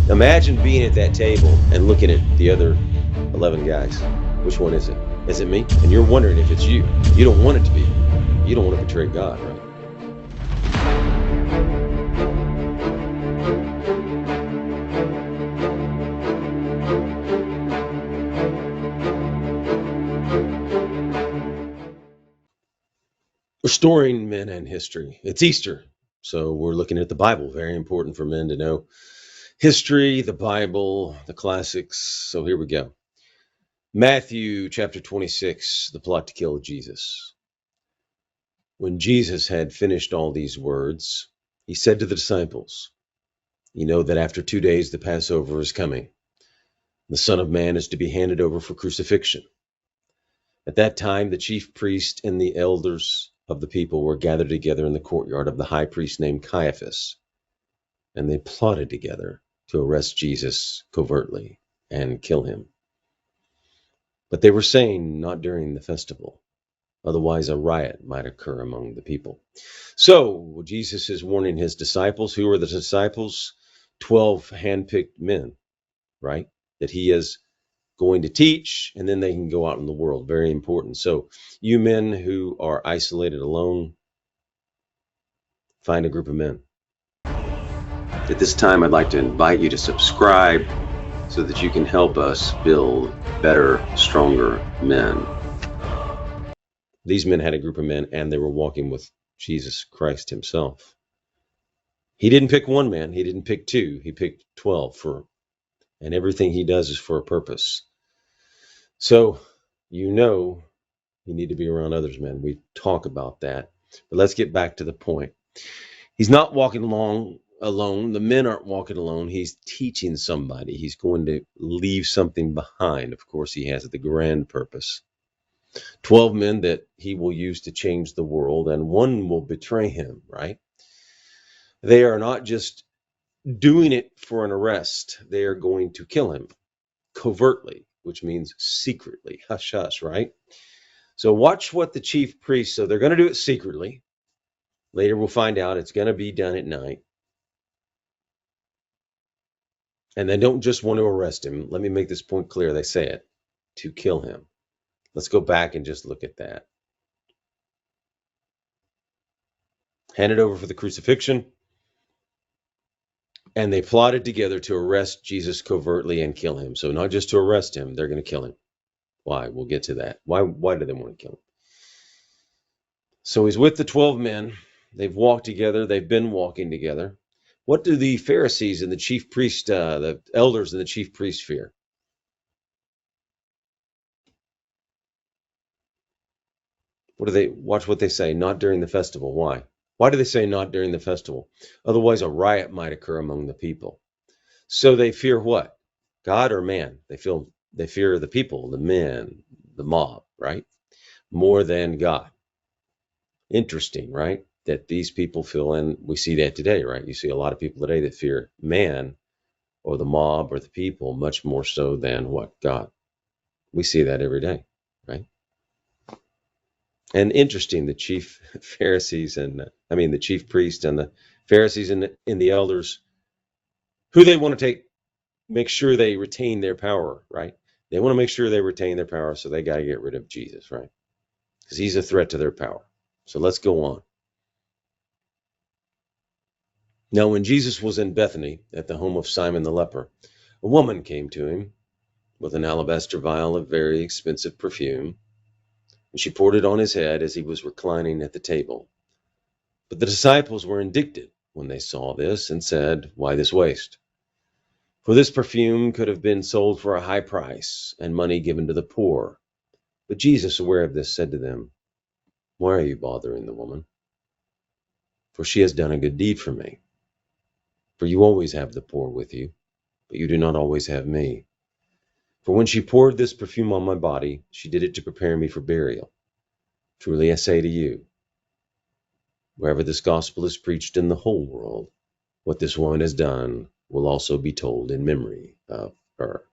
Imagine being at that table and looking at the other 11 guys. Which one is it? Is it me? And you're wondering if it's you. You don't want it to be. You don't want to betray God, right? Restoring men and history. It's Easter, so we're looking at the Bible. Very important for men to know history, the Bible, the classics. So here we go. Matthew chapter 26, the plot to kill Jesus. When Jesus had finished all these words, he said to the disciples, "You know that after 2 days the Passover is coming. The Son of Man is to be handed over for crucifixion." At that time, the chief priest and the elders of the people were gathered together in the courtyard of the high priest named Caiaphas, and they plotted together to arrest Jesus covertly and kill him. But they were saying, "Not during the festival, otherwise a riot might occur among the people." So Jesus is warning his disciples. Who are the disciples? 12 handpicked men, right? That he is going to teach, and then they can go out in the world. Very important. So you men who are isolated alone, find a group of men. At this time, I'd like to invite you to subscribe so that you can help us build better, stronger men. These men had a group of men, and they were walking with Jesus Christ himself. He didn't pick one man. He didn't pick two. He picked 12 and everything he does is for a purpose. So, you need to be around others, men. We talk about that. But let's get back to the point. He's not walking along alone. The men aren't walking alone. He's teaching somebody. He's going to leave something behind. Of course, he has the grand purpose. 12 men that he will use to change the world, and one will betray him, right? They are not just doing it for an arrest. They are going to kill him covertly, which means secretly. Hush, hush, right? So watch what the chief priests, so they're going to do it secretly. Later we'll find out it's going to be done at night. And they don't just want to arrest him. Let me make this point clear. They say it, to kill him. Let's go back and just look at that. Handed over for the crucifixion. And they plotted together to arrest Jesus covertly and kill him. So not just to arrest him, they're going to kill him. Why? We'll get to that. Why do they want to kill him? So he's with the 12 men. They've walked together. They've been walking together. What do the Pharisees and the chief priest, the elders and the chief priests fear? Watch what they say, not during the festival. Why? Why do they say not during the festival? Otherwise a riot might occur among the people. So they fear what? God or man? They fear the people, the men, the mob, right? More than God. Interesting, right? That these people feel, and we see that today, right? You see a lot of people today that fear man or the mob or the people much more so than what? God. We see that every day, right? And interesting, the chief Pharisees the chief priest and the Pharisees and the elders, who they want to make sure they retain their power, right? They want to make sure they retain their power, so they got to get rid of Jesus, right? Because he's a threat to their power. So let's go on. Now, when Jesus was in Bethany at the home of Simon the leper, a woman came to him with an alabaster vial of very expensive perfume, and she poured it on his head as he was reclining at the table. But the disciples were indignant when they saw this and said, "Why this waste? For this perfume could have been sold for a high price and money given to the poor." But Jesus, aware of this, said to them, "Why are you bothering the woman? For she has done a good deed for me. For you always have the poor with you, but you do not always have me. For when she poured this perfume on my body, she did it to prepare me for burial. Truly I say to you, wherever this gospel is preached in the whole world, what this woman has done will also be told in memory of her."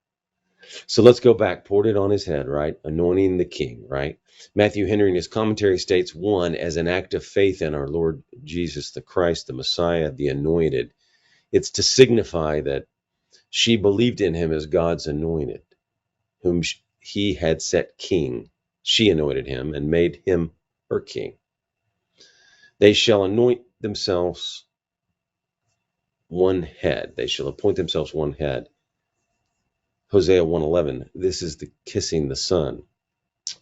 So let's go back. Poured it on his head, right? Anointing the king, right? Matthew Henry in his commentary states, one, as an act of faith in our Lord Jesus the Christ, the Messiah, the anointed. It's to signify that She believed in him as God's anointed, whom he had set king. She anointed him and made him her king. They shall anoint themselves one head. They shall appoint themselves one head. Hosea 1:11. This is the kissing the Son.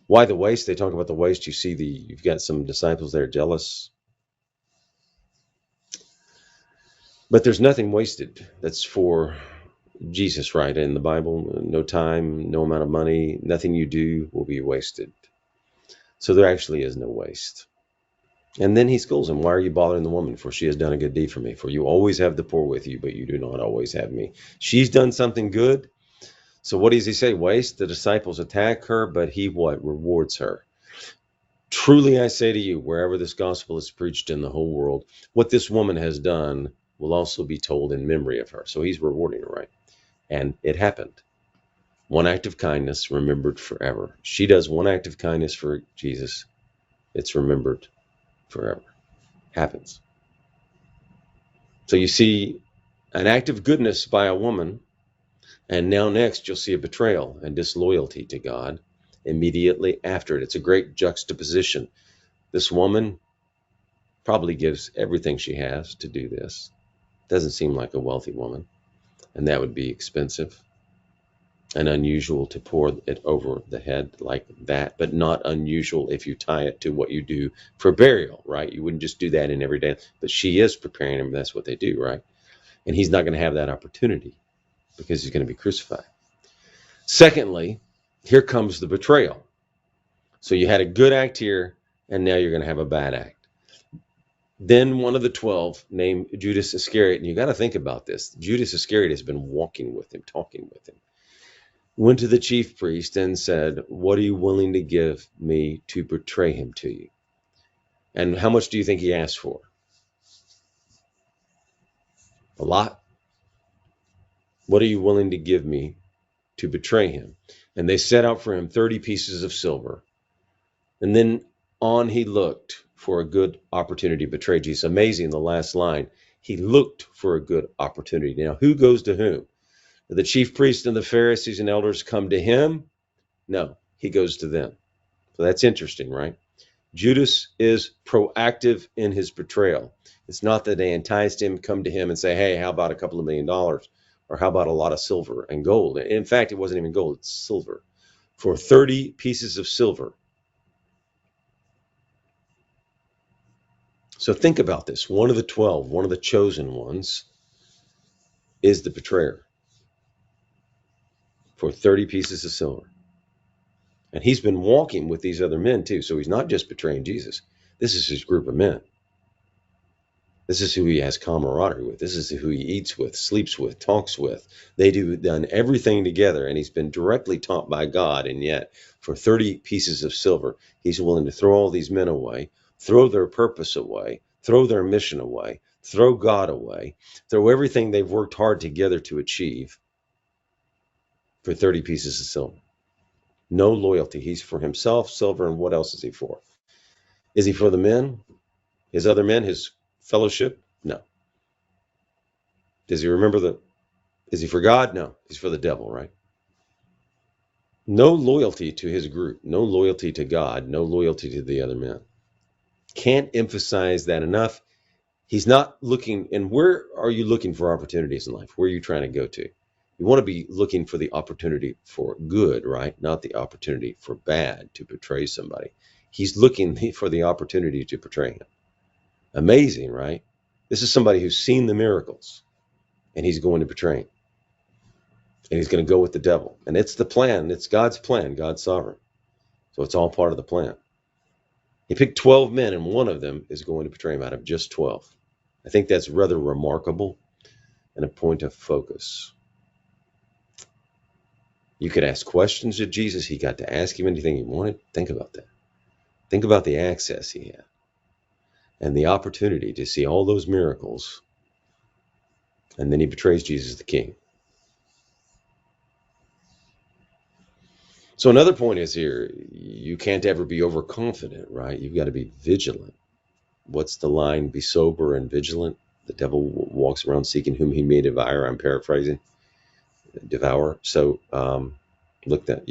Why the waist? They talk about the waist. You've got some disciples there jealous. But there's nothing wasted. That's for Jesus, right? In the Bible, no time, no amount of money, nothing you do will be wasted. So there actually is no waste. And then he scolds him, why are you bothering the woman? For she has done a good deed for me. For you always have the poor with you, but you do not always have me. She's done something good. So what does he say? Waste? The disciples attack her, but he what? Rewards her. Truly I say to you, wherever this gospel is preached in the whole world, what this woman has done will also be told in memory of her. So he's rewarding her, right? And it happened. One act of kindness remembered forever. She does one act of kindness for Jesus. It's remembered forever. Happens. So you see an act of goodness by a woman, and now next you'll see a betrayal and disloyalty to God immediately after it. It's a great juxtaposition. This woman probably gives everything she has to do this. Doesn't seem like a wealthy woman, and that would be expensive and unusual to pour it over the head like that, but not unusual if you tie it to what you do for burial, right? You wouldn't just do that in every day, but she is preparing him. That's what they do, right? And he's not going to have that opportunity because he's going to be crucified. Secondly, here comes the betrayal. So you had a good act here, and now you're going to have a bad act. Then one of the 12, named Judas Iscariot, and you got to think about this. Judas Iscariot has been walking with him, talking with him. Went to the chief priest and said, what are you willing to give me to betray him to you? And how much do you think he asked for? A lot. What are you willing to give me to betray him? And they set out for him 30 pieces of silver. And then on he looked for a good opportunity to betray Jesus. Amazing, the last line. He looked for a good opportunity. Now, who goes to whom? The chief priests and the Pharisees and elders come to him? No, he goes to them. So that's interesting, right? Judas is proactive in his betrayal. It's not that they enticed him, come to him and say, hey, how about a couple of $1 million? Or how about a lot of silver and gold? In fact, it wasn't even gold, it's silver. For 30 pieces of silver. So think about this. One of the 12, one of the chosen ones, is the betrayer for 30 pieces of silver. And he's been walking with these other men too. So he's not just betraying Jesus. This is his group of men. This is who he has camaraderie with. This is who he eats with, sleeps with, talks with. They've done everything together, and he's been directly taught by God. And yet, for 30 pieces of silver, he's willing to throw all these men away, throw their purpose away, throw their mission away, throw God away, throw everything they've worked hard together to achieve for 30 pieces of silver. No loyalty. He's for himself, silver, and what else is he for? Is he for the men? His other men, his fellowship? No. Does he remember is he for God? No. He's for the devil, right? No loyalty to his group, no loyalty to God, no loyalty to the other men. Can't emphasize that enough. He's not looking, and where are you looking for opportunities in life? Where are you trying to go to? You want to be looking for the opportunity for good, right? Not the opportunity for bad, to betray somebody. He's looking for the opportunity to betray him. Amazing, right? This is somebody who's seen the miracles, and he's going to betray him. And he's going to go with the devil. And it's the plan. It's God's plan, God's sovereign. So it's all part of the plan. He picked 12 men, and one of them is going to betray him out of just 12. I think that's rather remarkable and a point of focus. You could ask questions of Jesus. He got to ask him anything he wanted. Think about that. Think about the access he had and the opportunity to see all those miracles. And then he betrays Jesus the King. So another point is here, you can't ever be overconfident, right? You've got to be vigilant. What's the line? Be sober and vigilant. The devil walks around seeking whom he may devour. I'm paraphrasing. devour. So you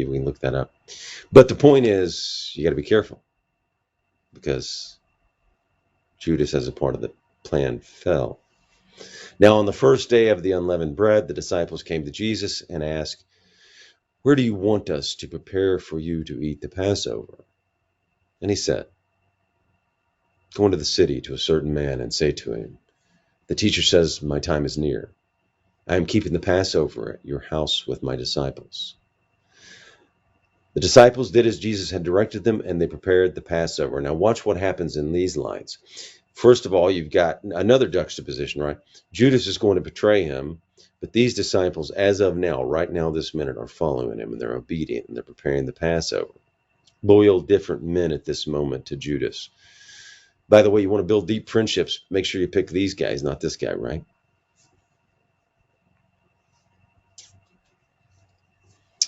can look that up. But the point is, you got to be careful, because Judas, as a part of the plan, fell. Now, on the first day of the unleavened bread, the disciples came to Jesus and asked, "Where do you want us to prepare for you to eat the Passover?" And he said, "Go into the city to a certain man and say to him, 'The teacher says, my time is near. I am keeping the Passover at your house with my disciples.'" The disciples did as Jesus had directed them, and they prepared the Passover. Now watch what happens in these lines. First of all, you've got another juxtaposition, right? Judas is going to betray him, but these disciples, as of now, right now, this minute, are following him, and they're obedient, and they're preparing the Passover. Loyal, different men at this moment to Judas. By the way, you want to build deep friendships, make sure you pick these guys, not this guy, right?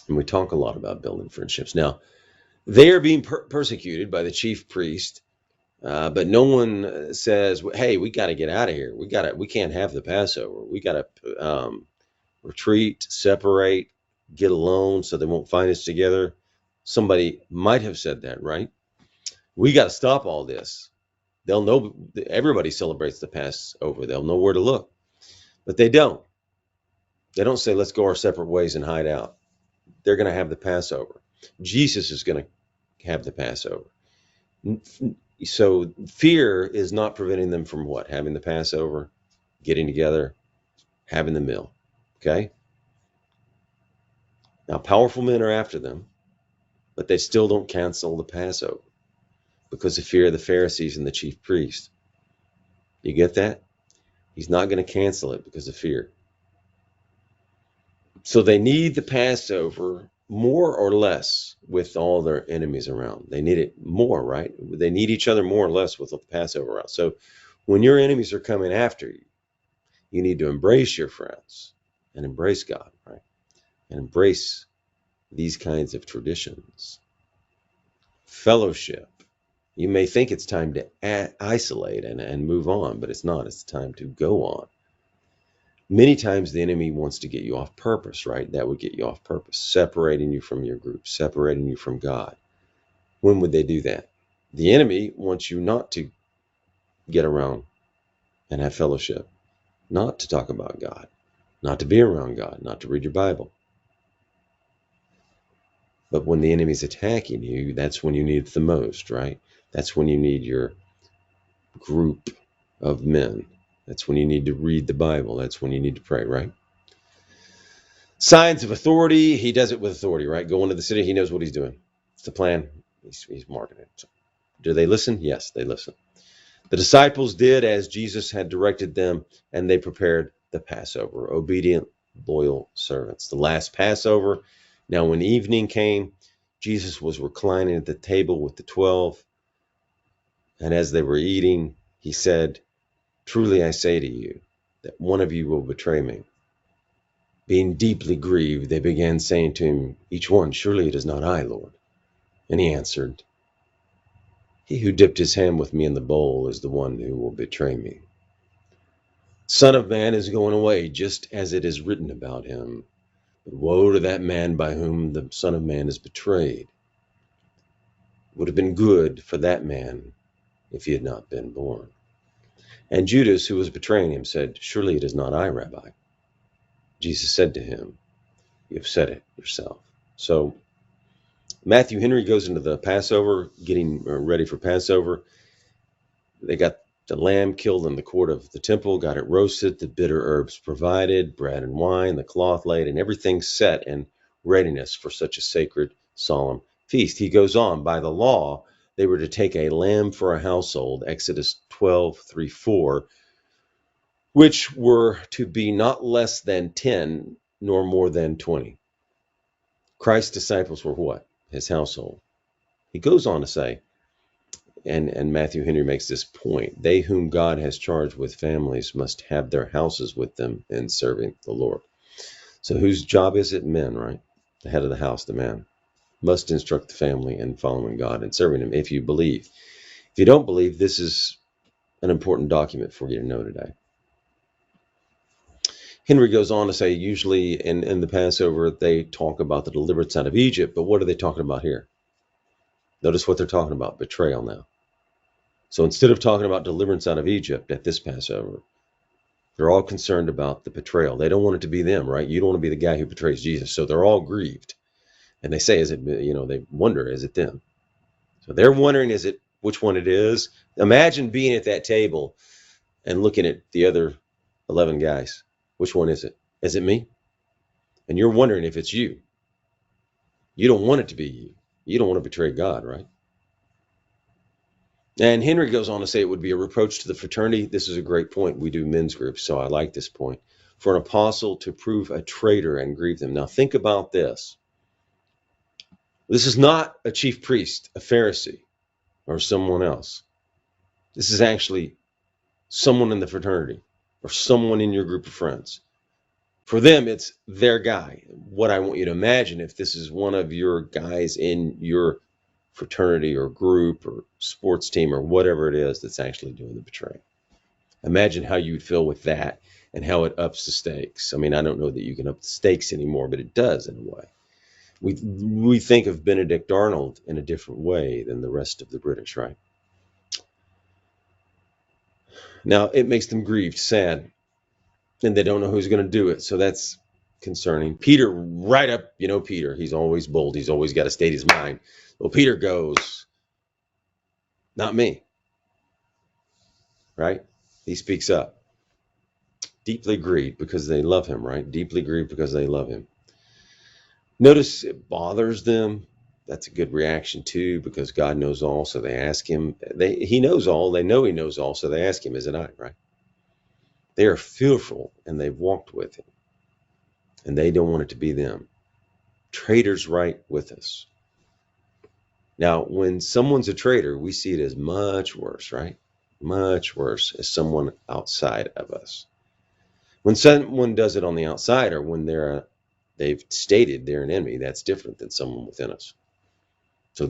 And we talk a lot about building friendships. Now, they are being persecuted by the chief priest, but no one says, "Hey, we got to get out of here. We can't have the Passover. We got to retreat, separate, get alone, so they won't find us together." Somebody might have said that, right? We got to stop all this. They'll know. Everybody celebrates the Passover. They'll know where to look, but they don't. They don't say, "Let's go our separate ways and hide out." They're going to have the Passover. Jesus is going to have the Passover. So fear is not preventing them from what? Having the Passover, getting together, having the meal. Okay? Now, powerful men are after them, but they still don't cancel the Passover because of fear of the Pharisees and the chief priest. You get that? He's not going to cancel it because of fear. So they need the Passover more or less with all their enemies around. They need it more, right? They need each other more or less with the Passover around. So when your enemies are coming after you, you need to embrace your friends and embrace God, right? And embrace these kinds of traditions. Fellowship. You may think it's time to isolate and move on, but it's not. It's time to go on. Many times the enemy wants to get you off purpose, right? That would get you off purpose, separating you from your group, separating you from God. When would they do that? The enemy wants you not to get around and have fellowship, not to talk about God, not to be around God, not to read your Bible. But when the enemy's attacking you, that's when you need it the most, right? That's when you need your group of men. That's when you need to read the Bible. That's when you need to pray, right? Signs of authority. He does it with authority, right? Go into the city. He knows what he's doing. It's the plan. He's marking it. So, do they listen? Yes, they listen. The disciples did as Jesus had directed them, and they prepared the Passover. Obedient, loyal servants. The last Passover. Now, when evening came, Jesus was reclining at the table with the 12. And as they were eating, he said, "Truly I say to you, that one of you will betray me." Being deeply grieved, they began saying to him, each one, "Surely it is not I, Lord." And he answered, "He who dipped his hand with me in the bowl is the one who will betray me. Son of Man is going away, just as it is written about him. But woe to that man by whom the Son of Man is betrayed. It would have been good for that man if he had not been born." And Judas, who was betraying him, said, "Surely it is not I, Rabbi." Jesus said to him, "You have said it yourself." So Matthew Henry goes into the Passover, getting ready for Passover. They got the lamb killed in the court of the temple, got it roasted, the bitter herbs provided, bread and wine, the cloth laid, and everything set in readiness for such a sacred, solemn feast. He goes on, by the law, they were to take a lamb for a household, Exodus 12:3-4, which were to be not less than 10, nor more than 20. Christ's disciples were what? His household. He goes on to say, and Matthew Henry makes this point, they whom God has charged with families must have their houses with them in serving the Lord. So whose job is it? Men, right? The head of the house, the man, must instruct the family in following God and serving him if you believe. If you don't believe, this is an important document for you to know today. Henry goes on to say, usually in the Passover, they talk about the deliverance out of Egypt, but what are they talking about here? Notice what they're talking about, betrayal now. So instead of talking about deliverance out of Egypt at this Passover, they're all concerned about the betrayal. They don't want it to be them, right? You don't want to be the guy who betrays Jesus. So they're all grieved. And they say, is it, they wonder, is it them? So they're wondering, is it, which one it is? Imagine being at that table and looking at the other 11 guys. Which one is it? Is it me? And you're wondering if it's you. You don't want it to be you. You don't want to betray God, right? And Henry goes on to say it would be a reproach to the fraternity. This is a great point. We do men's groups, so I like this point. For an apostle to prove a traitor and grieve them. Now think about this. This is not a chief priest, a Pharisee, or someone else. This is actually someone in the fraternity or someone in your group of friends. For them, it's their guy. What I want you to imagine, if this is one of your guys in your fraternity or group or sports team or whatever it is that's actually doing the betraying. Imagine how you'd feel with that and how it ups the stakes. I mean, I don't know that you can up the stakes anymore, but it does in a way. We think of Benedict Arnold in a different way than the rest of the British, right? Now, it makes them grieved, sad, and they don't know who's going to do it. So that's concerning. Peter, right up, Peter, he's always bold. He's always got to state his mind. Well, Peter goes, not me, right? He speaks up. Deeply grieved because they love him, right? Deeply grieved because they love him. Notice it bothers them. That's a good reaction too, because God knows all, so they ask him. He knows all. They know he knows all, so they ask him, is it I, right? They are fearful, and they've walked with him, and they don't want it to be them. Traitors right with us. Now, when someone's a traitor, we see it as much worse, right? Much worse as someone outside of us. When someone does it on the outside, or when they've stated they're an enemy, that's different than someone within us. So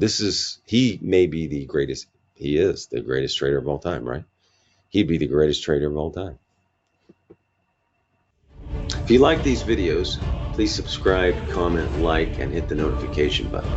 he may be the greatest, he is the greatest traitor of all time, right? He'd be the greatest traitor of all time. If you like these videos, please subscribe, comment, like, and hit the notification button.